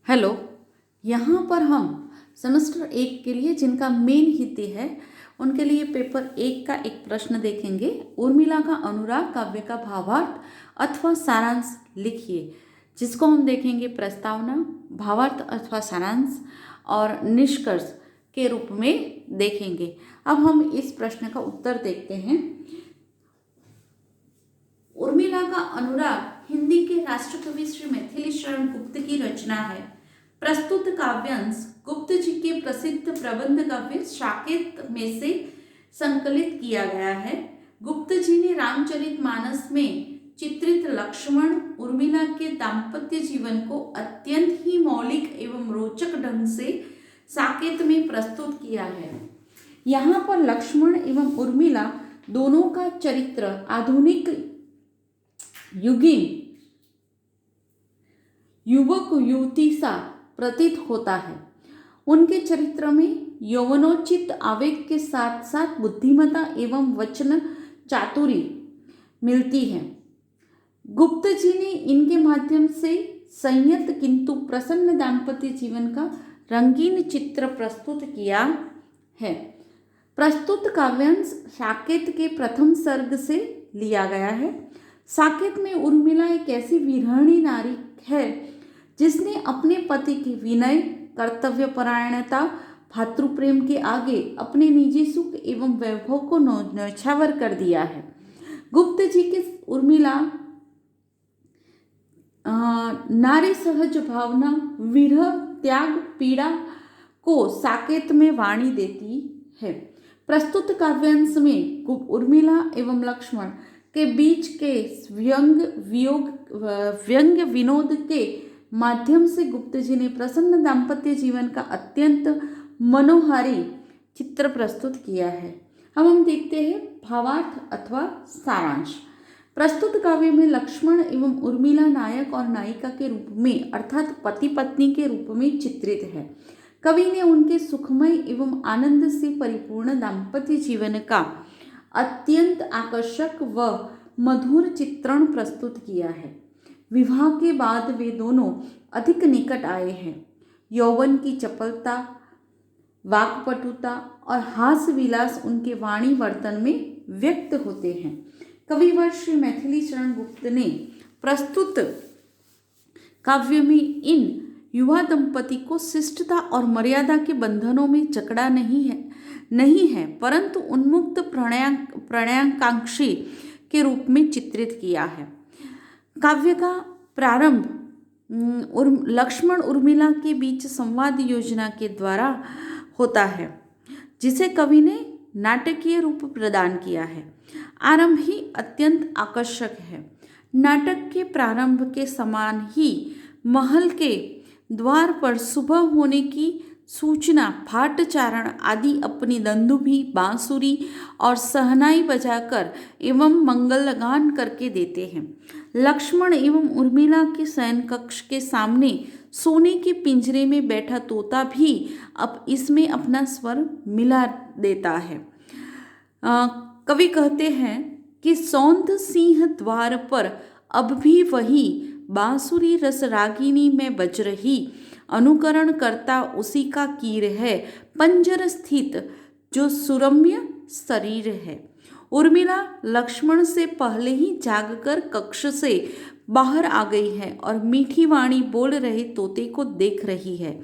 Hello. यहाँ पर हम सेमेस्टर 1 के लिए जिनका मेन हिंदी है उनके लिए पेपर 1 का एक प्रश्न देखेंगे। उर्मिला का अनुराग काव्य का भावार्थ अथवा सारांश लिखिए, जिसको हम देखेंगे प्रस्तावना, भावार्थ अथवा सारांश और निष्कर्ष के रूप में देखेंगे। अब हम इस प्रश्न का उत्तर देखते हैं। उर्मिला का अनुराग हिंदी के राष्ट्रकवि श्री मैथिली शरण गुप्त की रचना है। प्रस्तुत काव्यांश गुप्त जी के प्रसिद्ध प्रबंध काव्य साकेत में से संकलित किया गया है। गुप्त जी ने रामचरितमानस में चित्रित लक्ष्मण उर्मिला के दाम्पत्य जीवन को अत्यंत ही मौलिक एवं रोचक ढंग से साकेत में प्रस्तुत किया है। यहाँ पर लक्ष्मण एवं उर्मिला दोनों का चरित्र आधुनिक युगीन युवक युवती सा प्रतीत होता है। उनके चरित्र में यौवनोचित आवेग के साथ साथ बुद्धिमत्ता एवं वचन चातुरी मिलती है। गुप्त जी ने इनके माध्यम से संयत किंतु प्रसन्न दाम्पत्य जीवन का रंगीन चित्र प्रस्तुत किया है। प्रस्तुत काव्यांश साकेत के प्रथम सर्ग से लिया गया है। साकेत में उर्मिला एक ऐसी विरहणी नारी है जिसने अपने पति के विनय, कर्तव्यपरायणता, भातृप्रेम के आगे अपने निजी सुख एवं वैभव को न्यौछावर कर दिया है। गुप्त जी के उर्मिला नारी सहज भावना, विरह, त्याग, पीड़ा को साकेत में वाणी देती है। प्रस्तुत काव्यांश में उर्मिला एवं लक्ष्मण के बीच के व्यंग्य विनोद के माध्यम से गुप्त जी ने प्रसन्न दाम्पत्य जीवन का अत्यंत मनोहारी चित्र प्रस्तुत किया है। अब हम देखते हैं भावार्थ अथवा सारांश। प्रस्तुत काव्य में लक्ष्मण एवं उर्मिला नायक और नायिका के रूप में अर्थात पति पत्नी के रूप में चित्रित है। कवि ने उनके सुखमय एवं आनंद से परिपूर्ण दाम्पत्य जीवन का अत्यंत आकर्षक व मधुर चित्रण प्रस्तुत किया है। विवाह के बाद वे दोनों अधिक निकट आए हैं। यौवन की चपलता, वाक्पटुता और हास्य विलास उनके वाणी वर्तन में व्यक्त होते हैं। कविवर श्री मैथिली शरण गुप्त ने प्रस्तुत काव्य में इन युवा दंपति को शिष्टता और मर्यादा के बंधनों में जकड़ा नहीं है परंतु उन्मुक्त प्रणयाकांक्षी के रूप में चित्रित किया है। काव्य का प्रारंभ लक्ष्मण उर्मिला के बीच संवाद योजना के द्वारा होता है, जिसे कवि ने नाटकीय रूप प्रदान किया है। आरंभ ही अत्यंत आकर्षक है। नाटक के प्रारंभ के समान ही महल के द्वार पर सुबह होने की सूचना भाटचारण आदि अपनी दंदुभी, बांसुरी और सहनाई बजाकर एवं मंगलगान करके देते हैं। लक्ष्मण एवं उर्मिला के शयन कक्ष के सामने सोने के पिंजरे में बैठा तोता भी अब इसमें अपना स्वर मिला देता है। कवि कहते हैं कि सौंध सिंह द्वार पर अब भी वही बांसुरी रस रागिनी में बज रही, अनुकरण करता उसी का कीर है, पंजर स्थित जो सुरम्य शरीर है। उर्मिला लक्ष्मण से पहले ही जागकर कक्ष से बाहर आ गई है और मीठी वाणी बोल रहे तोते को देख रही है,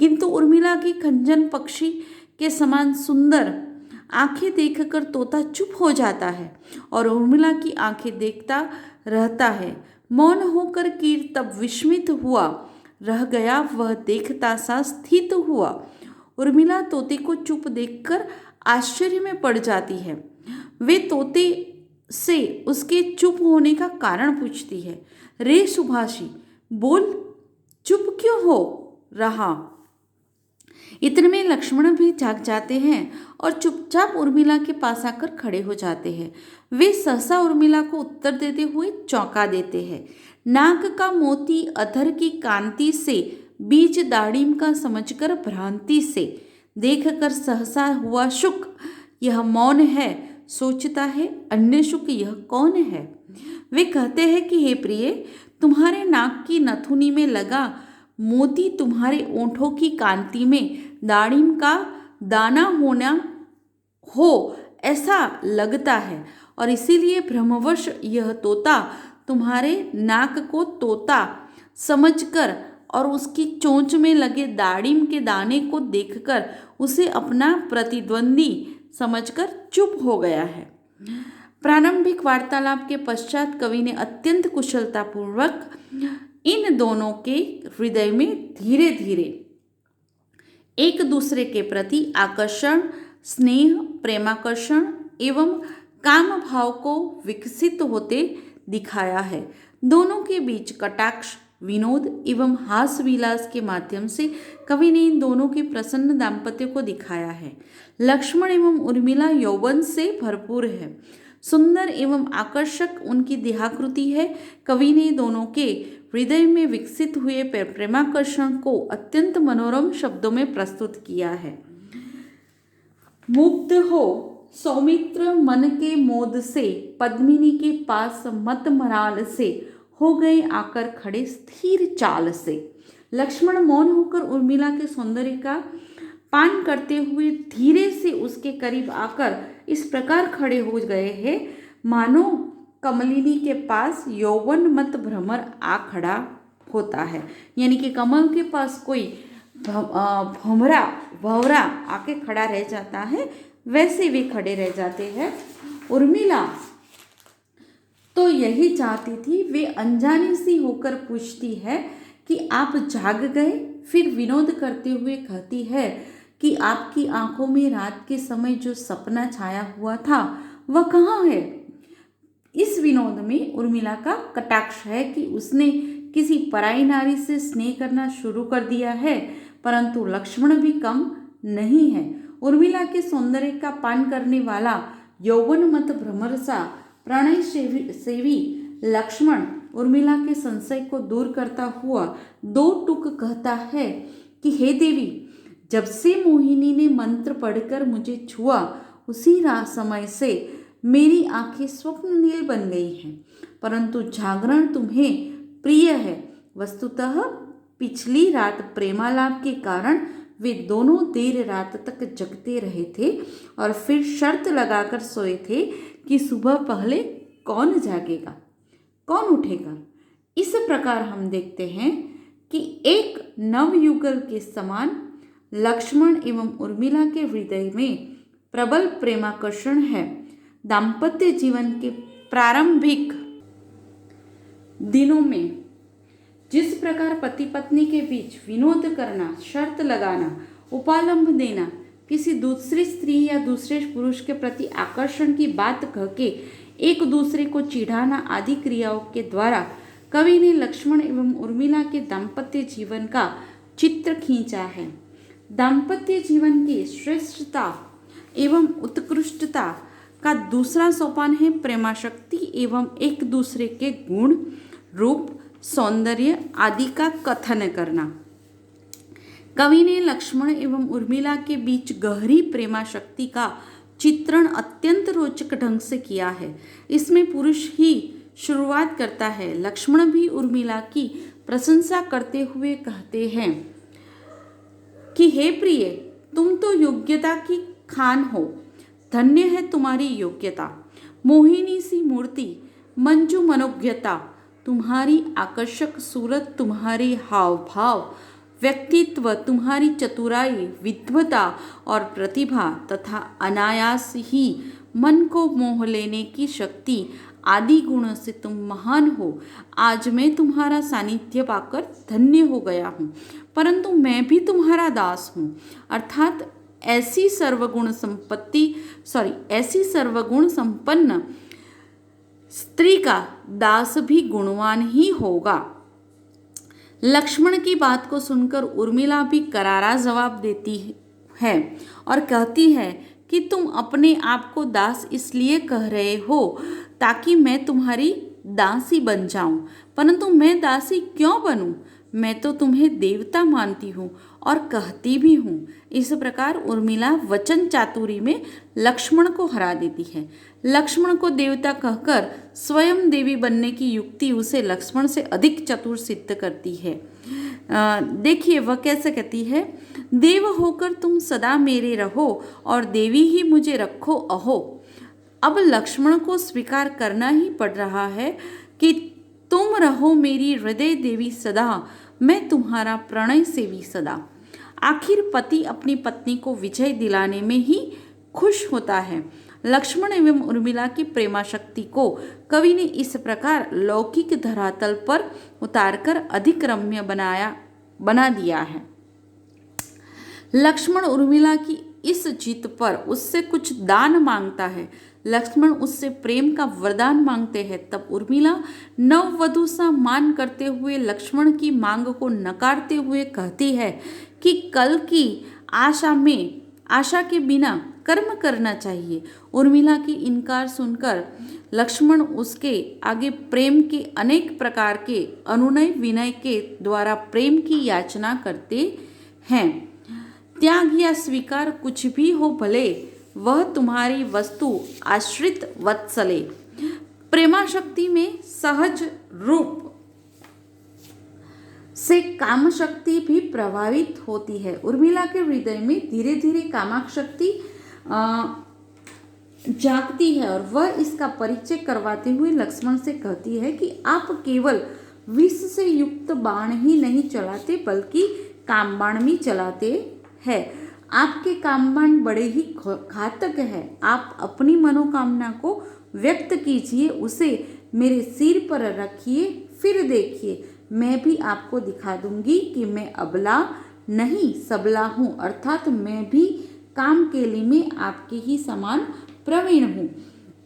किंतु उर्मिला की खंजन पक्षी के समान सुंदर आंखें देखकर तोता चुप हो जाता है और उर्मिला की आंखें देखता रहता है। मौन होकर कीर तब विस्मित हुआ रह गया, वह देखता सा स्थित हुआ। उर्मिला तोते को चुप देखकर आश्चर्य में पड़ जाती है। वे तोते से उसके चुप होने का कारण पूछती है। रे सुभाषी, बोल, चुप क्यों हो रहा? इतने में लक्ष्मण भी जाग जाते हैं और चुपचाप उर्मिला के पास आकर खड़े हो जाते हैं। वे सहसा उर्मिला को उत्तर देते हुए चौंका देते हैं। नाक का मोती अधर की कांति से, बीज दाड़िम का समझकर भ्रांति से, देखकर सहसा हुआ शुक यह मौन है, सोचता है अन्य शुक यह कौन है। वे कहते हैं कि हे प्रिय, तुम्हारे नाक की नथुनी में लगा मोती तुम्हारे ओंठों की कांति में दाड़िम का दाना होना हो ऐसा लगता है, और इसीलिए भ्रमवश यह तोता तुम्हारे नाक को तोता समझकर और उसकी चोंच में लगे दाड़िम के दाने को देखकर उसे अपना प्रतिद्वंदी समझकर चुप हो गया है। प्रारंभिक वार्तालाप के पश्चात कवि ने अत्यंत कुशलतापूर्वक इन दोनों के हृदय में धीरे धीरे एक दूसरे के प्रति आकर्षण, स्नेह, प्रेमाकर्षण एवं काम भाव को विकसित होते दिखाया है। दोनों के बीच कटाक्ष, विनोद एवं हास विलास के माध्यम से कवि ने इन दोनों के प्रसन्न दाम्पत्य को दिखाया है। लक्ष्मण एवं उर्मिला यौवन से भरपूर है, सुंदर एवं आकर्षक उनकी देहाकृति है। कवि ने दोनों के हृदय में विकसित हुए प्रेमाकर्षण को अत्यंत मनोरम शब्दों में प्रस्तुत किया है। मुग्ध हो सौमित्र मन के मोद से, पद्मिनी के पास मत मराल से, हो गए आकर खड़े स्थिर चाल से। लक्ष्मण मौन होकर उर्मिला के सौंदर्य का पान करते हुए धीरे से उसके करीब आकर इस प्रकार खड़े हो गए हैं मानो कमलिनी के पास यौवन मत भ्रमर आ खड़ा होता है। यानी कि कमल के पास कोई भंवरा आके खड़ा रह जाता है, वैसे वे खड़े रह जाते हैं। उर्मिला तो यही चाहती थी। वे अनजानी सी होकर पूछती है कि आप जाग गए। फिर विनोद करते हुए कहती है कि आपकी आंखों में रात के समय जो सपना छाया हुआ था वह कहाँ है। इस विनोद में उर्मिला का कटाक्ष है कि उसने किसी पराई नारी से स्नेह करना शुरू कर दिया है, परंतु लक्ष्मण भी कम नहीं है। उर्मिला के सौंदर्य का पान करने वाला यौवन मत भ्रमर सा प्रणय सेवी लक्ष्मण उर्मिला के संशय को दूर करता हुआ दो टूक कहता है कि हे देवी, जब से मोहिनी ने मंत्र पढ़कर मुझे छुआ उसी समय से मेरी आंखें स्वप्न नील बन गई हैं, परंतु जागरण तुम्हें प्रिय है। वस्तुतः पिछली रात प्रेमालाप के कारण वे दोनों देर रात तक जगते रहे थे और फिर शर्त लगाकर सोए थे कि सुबह पहले कौन जागेगा, कौन उठेगा। इस प्रकार हम देखते हैं कि एक नवयुगल के समान लक्ष्मण एवं उर्मिला के हृदय में प्रबल प्रेमाकर्षण है। दाम्पत्य जीवन के प्रारंभिक दिनों में जिस प्रकार पति पत्नी के बीच विनोद करना, शर्त लगाना, उपालंब देना, किसी दूसरी स्त्री या दूसरे पुरुष के प्रति आकर्षण की बात कह के एक दूसरे को चिढ़ाना आदि क्रियाओं के द्वारा कवि ने लक्ष्मण एवं उर्मिला के दाम्पत्य जीवन का चित्र खींचा है। दाम्पत्य जीवन की श्रेष्ठता एवं उत्कृष्टता का दूसरा सोपान है प्रेमाशक्ति एवं एक दूसरे के गुण, रूप, सौंदर्य आदि का कथन करना। कवि ने लक्ष्मण एवं उर्मिला के बीच गहरी प्रेमाशक्ति का चित्रण अत्यंत रोचक ढंग से किया है। इसमें पुरुष ही शुरुआत करता है। लक्ष्मण भी उर्मिला की प्रशंसा करते हुए कहते हैं कि हे प्रिय, तुम तो योग्यता की खान हो, धन्य है तुम्हारी योग्यता। मोहिनी सी मूर्ति, मंजू मनोज्ञता, तुम्हारी आकर्षक सूरत, तुम्हारी हाव भाव, व्यक्तित्व, तुम्हारी चतुराई, विद्वता और प्रतिभा तथा अनायास ही मन को मोह लेने की शक्ति आदि गुणों से तुम महान हो। आज मैं तुम्हारा सानिध्य पाकर धन्य हो गया हूँ, परंतु मैं भी तुम्हारा दास हूँ। अर्थात ऐसी सर्वगुण संपन्न स्त्री का दास भी गुणवान ही होगा। लक्ष्मण की बात को सुनकर उर्मिला भी करारा जवाब देती है और कहती है कि तुम अपने आप को दास इसलिए कह रहे हो ताकि मैं तुम्हारी दासी बन जाऊं, परंतु मैं दासी क्यों बनूं? मैं तो तुम्हें देवता मानती हूँ और कहती भी हूँ। इस प्रकार उर्मिला वचन चातुरी में लक्ष्मण को हरा देती है। लक्ष्मण को देवता कहकर स्वयं देवी बनने की युक्ति उसे लक्ष्मण से अधिक चतुर सिद्ध करती है। देखिए वह कैसे कहती है, देव होकर तुम सदा मेरे रहो और देवी ही मुझे रखो अहो। अब लक्ष्मण को स्वीकार करना ही पड़ रहा है कि तुम रहो मेरी हृदय देवी सदा, मैं तुम्हारा प्रणय सेवी सदा। आखिर पति अपनी पत्नी को विजय दिलाने में ही खुश होता है। लक्ष्मण एवं उर्मिला की प्रेमाशक्ति को कवि ने इस प्रकार लौकिक धरातल पर उतारकर अधिक रम्य बना दिया है। लक्ष्मण उर्मिला की इस जीत पर उससे कुछ दान मांगता है। लक्ष्मण उससे प्रेम का वरदान मांगते हैं। तब उर्मिला नववधू सा मान करते हुए लक्ष्मण की मांग को नकारते हुए कहती है कि कल की आशा के बिना कर्म करना चाहिए। उर्मिला की इनकार सुनकर लक्ष्मण उसके आगे प्रेम के अनेक प्रकार के अनुनय विनय के द्वारा प्रेम की याचना करते हैं। त्याग या स्वीकार कुछ भी हो भले, वह तुम्हारी वस्तु आश्रित वत्सले। प्रेमाशक्ति में सहज रूप से काम शक्ति भी प्रभावित होती है। उर्मिला के हृदय में धीरे धीरे कामाशक्ति जागती है और वह इसका परिचय करवाते हुए लक्ष्मण से कहती है कि आप केवल विष से युक्त बाण ही नहीं चलाते बल्कि कामबाण भी चलाते हैं। आपके कामबाण बड़े ही घातक है। आप अपनी मनोकामना को व्यक्त कीजिए, उसे मेरे सिर पर रखिए, फिर देखिए मैं भी आपको दिखा दूंगी कि मैं अबला नहीं सबला हूँ, अर्थात मैं भी काम केली में आपके ही समान प्रवीण हूँ।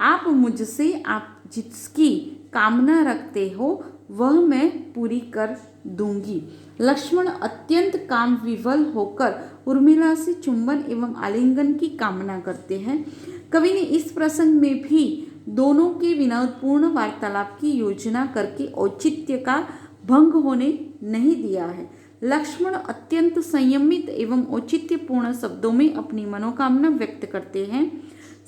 आप मुझसे आप जिसकी कामना रखते हो वह मैं पूरी कर दूंगी। लक्ष्मण अत्यंत काम विवल होकर उर्मिला से चुंबन एवं आलिंगन की कामना करते हैं। कवि ने इस प्रसंग में भी दोनों के विनोदपूर्ण वार्तालाप की योजना करके औचित्य का भंग होने नहीं दिया है। लक्ष्मण अत्यंत संयमित एवं औचित्यपूर्ण शब्दों में अपनी मनोकामना व्यक्त करते हैं।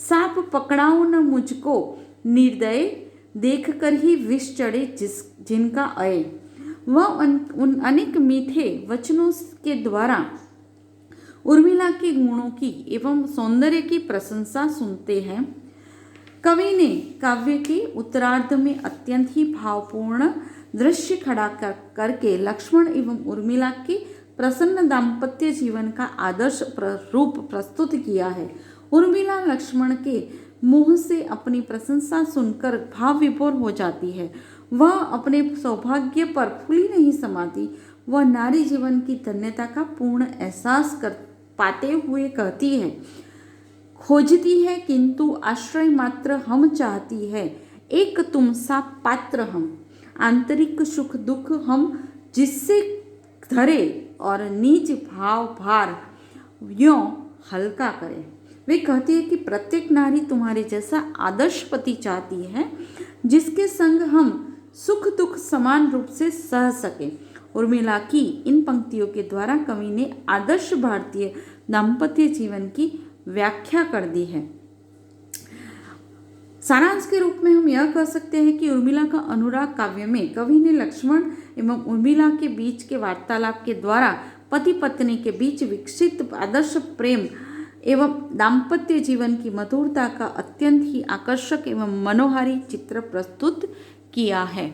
सांप पकड़ाओ न मुझको, निर्दय देखकर ही विष चढ़े जिनका अय। वह उन अनेक मीठे वचनों के द्वारा उर्मिला के गुणों की एवं सौंदर्य की प्रशंसा सुनते हैं। कवि ने काव्य के उत्तरार्ध में अत्यंत ही भावपूर्ण दृश्य खड़ा करके लक्ष्मण एवं उर्मिला के प्रसन्न दाम्पत्य जीवन का आदर्श रूप प्रस्तुत किया है। उर्मिला लक्ष्मण के मुंह से अपनी प्रशंसा सुनकर भाव विभोर हो जाती है। वह अपने सौभाग्य पर फूली नहीं समाती। वह नारी जीवन की धन्यता का पूर्ण एहसास कर पाते हुए कहती है, खोजती है किंतु आश्रय मात्र हम चाहती है, एक तुम सा पात्र हम, आंतरिक सुख दुख हम जिससे धरे और निज भाव भार यों हल्का करे। वे कहती है कि प्रत्येक नारी तुम्हारे जैसा आदर्श पति चाहती है जिसके संग हम सुख दुख समान रूप से सह सके। उर्मिला की इन पंक्तियों के द्वारा कवि ने आदर्श भारतीय दाम्पत्य जीवन की व्याख्या कर दी है। सारांश के रूप में हम यह कह सकते हैं कि उर्मिला का अनुराग काव्य में कवि ने लक्ष्मण एवं उर्मिला के बीच के वार्तालाप के द्वारा पति पत्नी के बीच विकसित आदर्श प्रेम एवं दाम्पत्य जीवन की मधुरता का अत्यंत ही आकर्षक एवं मनोहारी चित्र प्रस्तुत किया है।